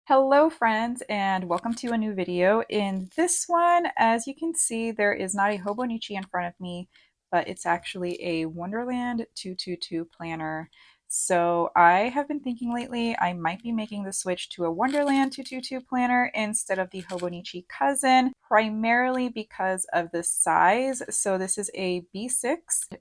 Hello friends and welcome to a new video. In this one, as you can see, there is not a Hobonichi in front of me, but it's actually a Wonderland 222 planner. So I have been thinking lately I might be making the switch to a Wonderland 222 planner instead of the Hobonichi Cousin, primarily because of the size. So this is a B6.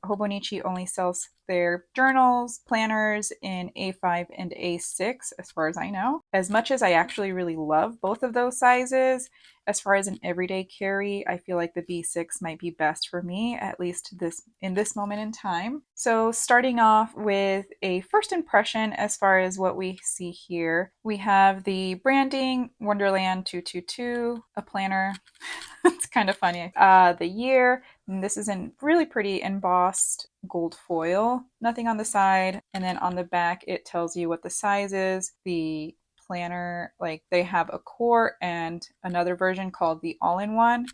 Hobonichi only sells their journals, planners in A5 and A6, as far as I know. As much as I actually really love both of those sizes, as far as an everyday carry, I feel like the B6 might be best for me, at least in this moment in time. So starting off with a first impression as far as what we see here, we have the branding, Wonderland 222, a planner. It's kind of funny. The year, and this is in really pretty embossed gold foil, nothing on the side. And then on the back, it tells you what the size is, the planner, like they have a core and another version called the all-in-one.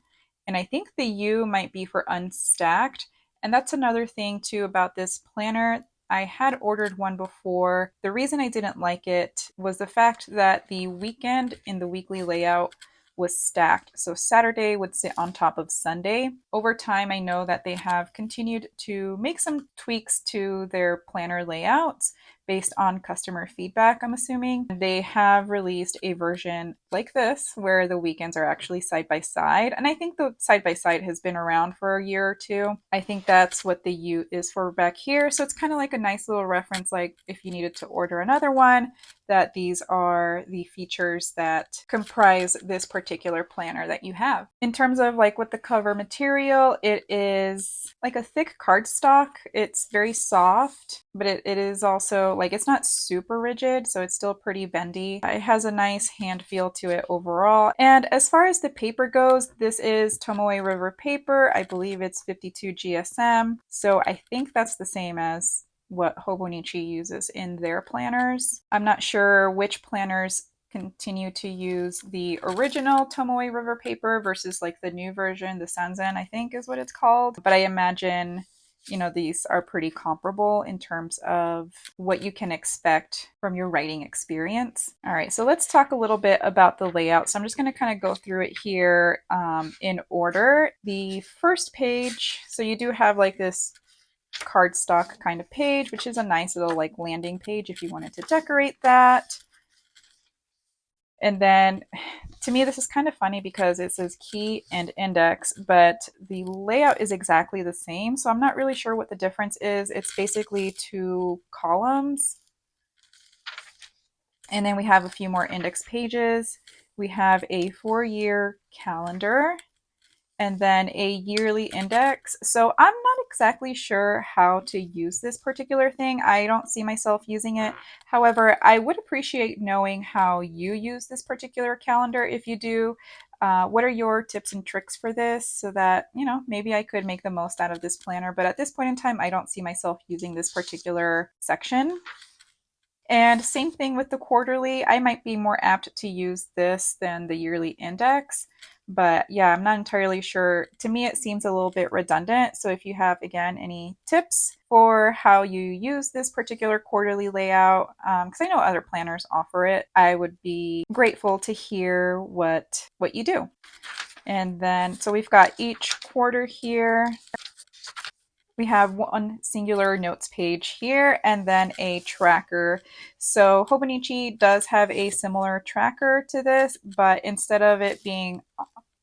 And I think the U might be for unstacked. And that's another thing too about this planner. I had ordered one before. The reason I didn't like it was the fact that the weekend in the weekly layout was stacked. So Saturday would sit on top of Sunday. Over time, I know that they have continued to make some tweaks to their planner layouts based on customer feedback, I'm assuming. They have released a version like this where the weekends are actually side by side. And I think the side by side has been around for a year or two. I think that's what the U is for back here. So it's kind of like a nice little reference, like if you needed to order another one, that these are the features that comprise this particular planner that you have. In terms of like what the cover material, it is like a thick cardstock. It's very soft, but it is also like it's not super rigid, so it's still pretty bendy. It has a nice hand feel to it overall. And as far as the paper goes, this is Tomoe River paper. I believe it's 52 GSM, so I think that's the same as what Hobonichi uses in their planners. I'm not sure which planners continue to use the original Tomoe River paper versus like the new version, the Sanzen, I think is what it's called. But I imagine, these are pretty comparable in terms of what you can expect from your writing experience. All right, so let's talk a little bit about the layout. So I'm just going to kind of go through it here in order. The first page, so you do have like this cardstock kind of page, which is a nice little like landing page if you wanted to decorate that. And then to me, this is kind of funny because it says key and index, but the layout is exactly the same. So I'm not really sure what the difference is. It's basically two columns. And then we have a few more index pages. We have a 4-year calendar and then a yearly index. So I'm not exactly sure how to use this particular thing. I don't see myself using it. However, I would appreciate knowing how you use this particular calendar. If you do, what are your tips and tricks for this so that, maybe I could make the most out of this planner. But at this point in time, I don't see myself using this particular section. And same thing with the quarterly. I might be more apt to use this than the yearly index. But yeah, I'm not entirely sure. To me, it seems a little bit redundant. So if you have, again, any tips for how you use this particular quarterly layout, because I know other planners offer it, I would be grateful to hear what you do. And then, so we've got each quarter here. We have one singular notes page here and then a tracker. So Hobonichi does have a similar tracker to this, but instead of it being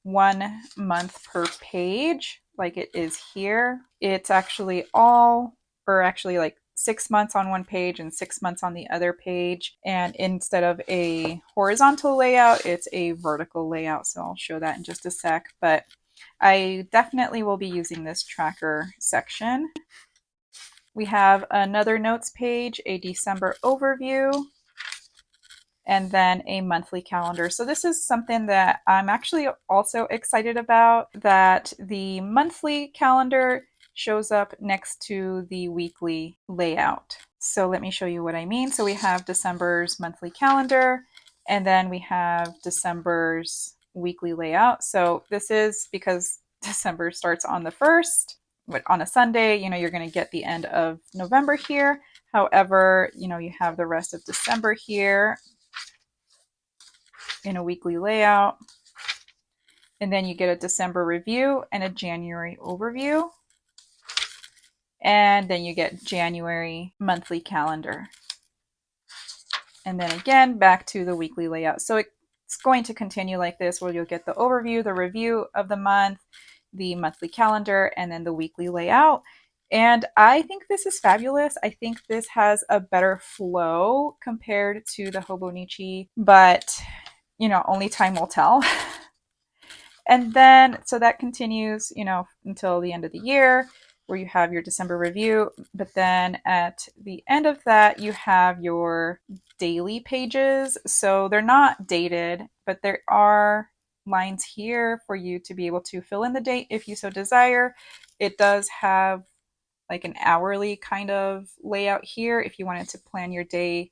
1 month per page, like it is here, it's actually like 6 months on one page and 6 months on the other page. And instead of a horizontal layout, it's a vertical layout. So I'll show that in just a sec. But I definitely will be using this tracker section. We have another notes page, a December overview, and then a monthly calendar. So this is something that I'm actually also excited about, that the monthly calendar shows up next to the weekly layout. So let me show you what I mean. So we have December's monthly calendar, and then we have December's weekly layout. So this is because December starts on the 1st, but on a Sunday, you're going to get the end of November here. However, you have the rest of December here. in a weekly layout. And then you get a December review and a January overview. And then you get January monthly calendar. And then again, back to the weekly layout. So it's going to continue like this, where you'll get the overview, the review of the month, the monthly calendar, and then the weekly layout. And I think this is fabulous. I think this has a better flow compared to the Hobonichi, but only time will tell. And then, so that continues, until the end of the year, where you have your December review. But then at the end of that, you have your daily pages. So they're not dated, but there are lines here for you to be able to fill in the date if you so desire. It does have like an hourly kind of layout here if you wanted to plan your day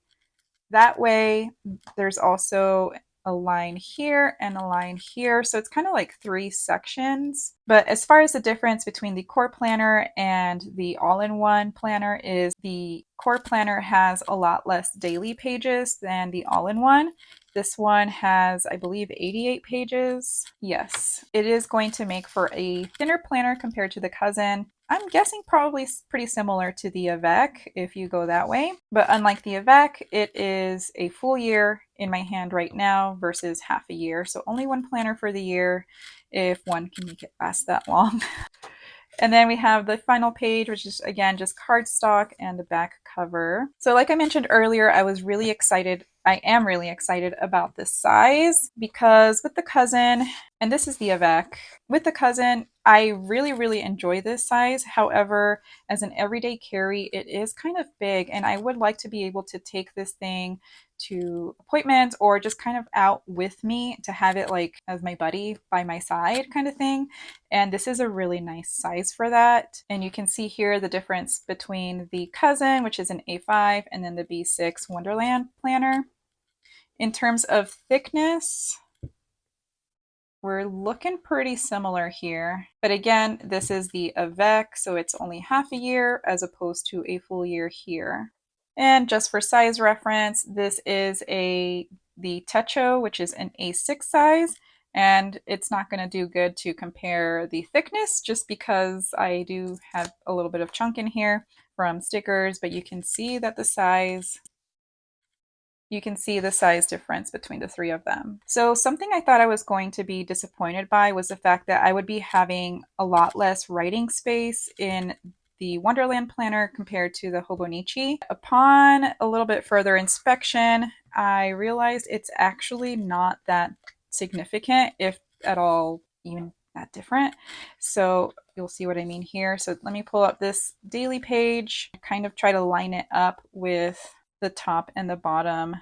that way. There's also a line here and a line here. So it's kind of like 3 sections. But as far as the difference between the core planner and the all-in-one planner is, the core planner has a lot less daily pages than the all-in-one. This one has, I believe, 88 pages. Yes, it is going to make for a thinner planner compared to the Cousin. I'm guessing probably pretty similar to the Avec if you go that way. But unlike the Avec, it is a full year in my hand right now versus half a year. So only one planner for the year, if one can make it last that long. And then we have the final page, which is again just cardstock and the back cover. So like I mentioned earlier, I was really excited. I am really excited about this size, because with the Cousin, and this is the Avec, with the Cousin, I really, really enjoy this size. However, as an everyday carry, it is kind of big, and I would like to be able to take this thing to appointments or just kind of out with me, to have it like as my buddy by my side kind of thing. And this is a really nice size for that. And you can see here the difference between the Cousin, which is an A5, and then the B6 Wonderland planner. In terms of thickness, we're looking pretty similar here. But again, this is the Avec, so it's only half a year as opposed to a full year here. And just for size reference, this is the Techo, which is an A6 size. And it's not going to do good to compare the thickness, just because I do have a little bit of chunk in here from stickers, but you can see that the size difference between the 3 of them. So something I thought I was going to be disappointed by was the fact that I would be having a lot less writing space in the Wonderland planner compared to the Hobonichi. Upon a little bit further inspection, I realized it's actually not that significant, if at all even that different. So you'll see what I mean here. So let me pull up this daily page, kind of try to line it up with the top and the bottom.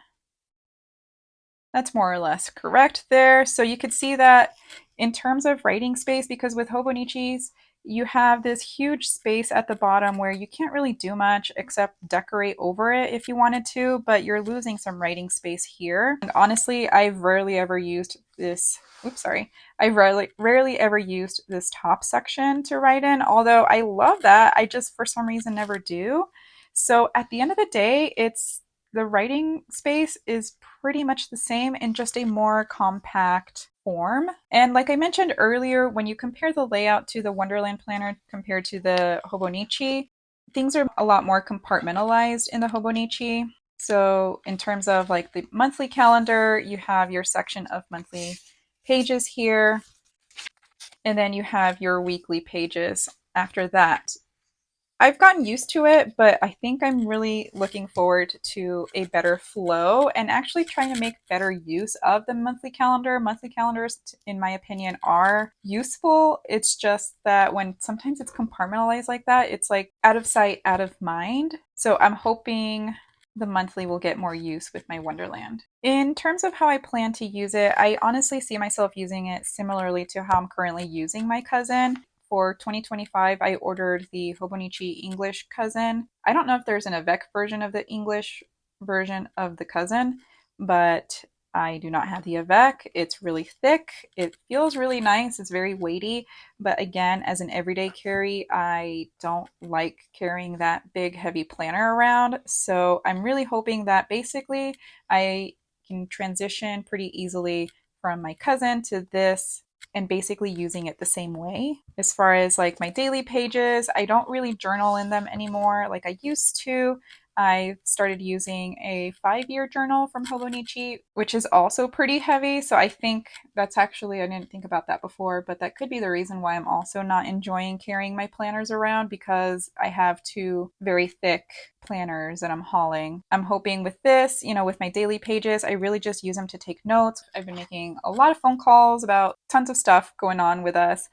That's more or less correct there. So you could see that in terms of writing space, because with Hobonichis, you have this huge space at the bottom where you can't really do much except decorate over it if you wanted to, but you're losing some writing space here. And honestly, I've rarely ever used this, I've rarely ever used this top section to write in, although I love that. I just, for some reason, never do. So at the end of the day, the writing space is pretty much the same in just a more compact form. And like I mentioned earlier, when you compare the layout to the Wonderland planner compared to the Hobonichi, things are a lot more compartmentalized in the Hobonichi. So in terms of like the monthly calendar, you have your section of monthly pages here, and then you have your weekly pages after that. I've gotten used to it, but I think I'm really looking forward to a better flow and actually trying to make better use of the monthly calendar. Monthly calendars, in my opinion, are useful. It's just that when sometimes it's compartmentalized like that, it's like out of sight, out of mind. So I'm hoping the monthly will get more use with my Wonderland. In terms of how I plan to use it, I honestly see myself using it similarly to how I'm currently using my Cousin. For 2025, I ordered the Hobonichi English Cousin. I don't know if there's an Avec version of the English version of the Cousin, but I do not have the Avec. It's really thick. It feels really nice. It's very weighty. But again, as an everyday carry, I don't like carrying that big, heavy planner around. So I'm really hoping that basically I can transition pretty easily from my cousin to this and basically using it the same way. As far as like my daily pages, I don't really journal in them anymore like I used to. I started using a 5-year journal from Hobonichi, which is also pretty heavy. So I think that's actually, I didn't think about that before, but that could be the reason why I'm also not enjoying carrying my planners around, because I have 2 very thick planners that I'm hauling. I'm hoping with this, with my daily pages, I really just use them to take notes. I've been making a lot of phone calls about tons of stuff going on with us,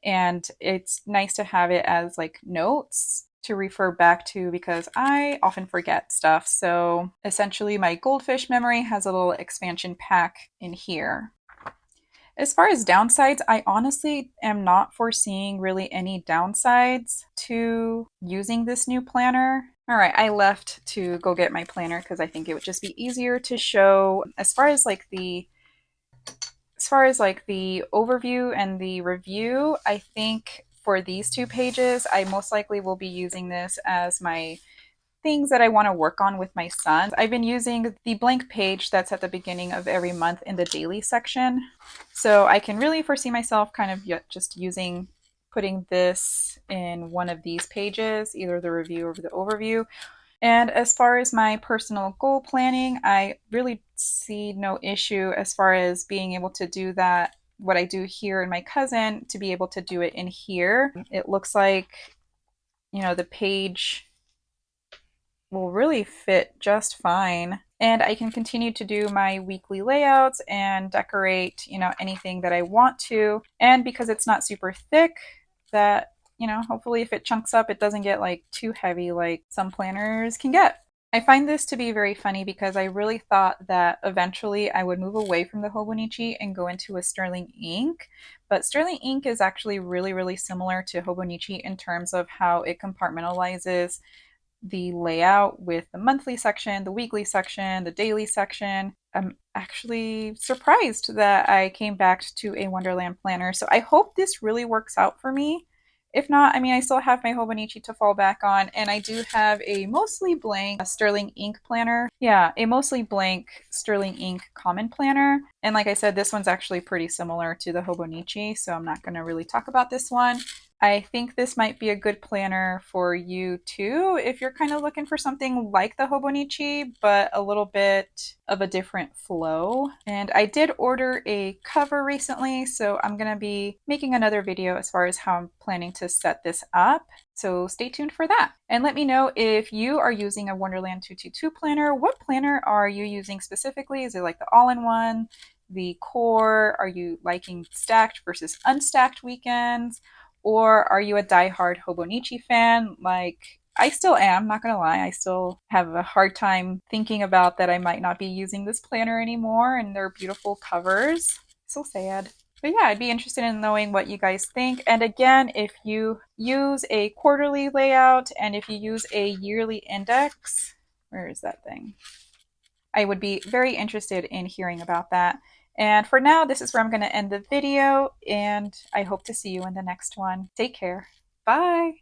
and it's nice to have it as like notes to refer back to because I often forget stuff. So essentially, my goldfish memory has a little expansion pack in here. As far as downsides, I honestly am not foreseeing really any downsides to using this new planner. All right, I left to go get my planner because I think it would just be easier to show. As far as like the overview and the review, I think for these 2 pages, I most likely will be using this as my things that I want to work on with my son. I've been using the blank page that's at the beginning of every month in the daily section. So I can really foresee myself kind of just putting this in one of these pages, either the review or the overview. And as far as my personal goal planning, I really see no issue as far as being able to do that, what I do here in my cousin, to be able to do it in here. It looks like, the page will really fit just fine. And I can continue to do my weekly layouts and decorate, anything that I want to. And because it's not super thick, that, hopefully if it chunks up, it doesn't get like too heavy like some planners can get. I find this to be very funny because I really thought that eventually I would move away from the Hobonichi and go into a Sterling ink. But Sterling ink is actually really, really similar to Hobonichi in terms of how it compartmentalizes the layout with the monthly section, the weekly section, the daily section. I'm actually surprised that I came back to a Wonderland planner. So I hope this really works out for me. If not, I mean, I still have my Hobonichi to fall back on, and I do have a mostly blank Sterling ink planner. Yeah, a mostly blank Sterling ink common planner. And like I said, this one's actually pretty similar to the Hobonichi, so I'm not going to really talk about this one. I think this might be a good planner for you too, if you're kind of looking for something like the Hobonichi, but a little bit of a different flow. And I did order a cover recently, so I'm going to be making another video as far as how I'm planning to set this up. So stay tuned for that. And let me know if you are using a Wonderland 222 planner. What planner are you using specifically? Is it like the all-in-one, the core? Are you liking stacked versus unstacked weekends? Or are you a diehard Hobonichi fan? Like, I still am, not gonna lie. I still have a hard time thinking about that I might not be using this planner anymore, and they're beautiful covers. So sad. But yeah, I'd be interested in knowing what you guys think. And again, if you use a quarterly layout and if you use a yearly index, where is that thing? I would be very interested in hearing about that. And for now, this is where I'm going to end the video, and I hope to see you in the next one. Take care. Bye.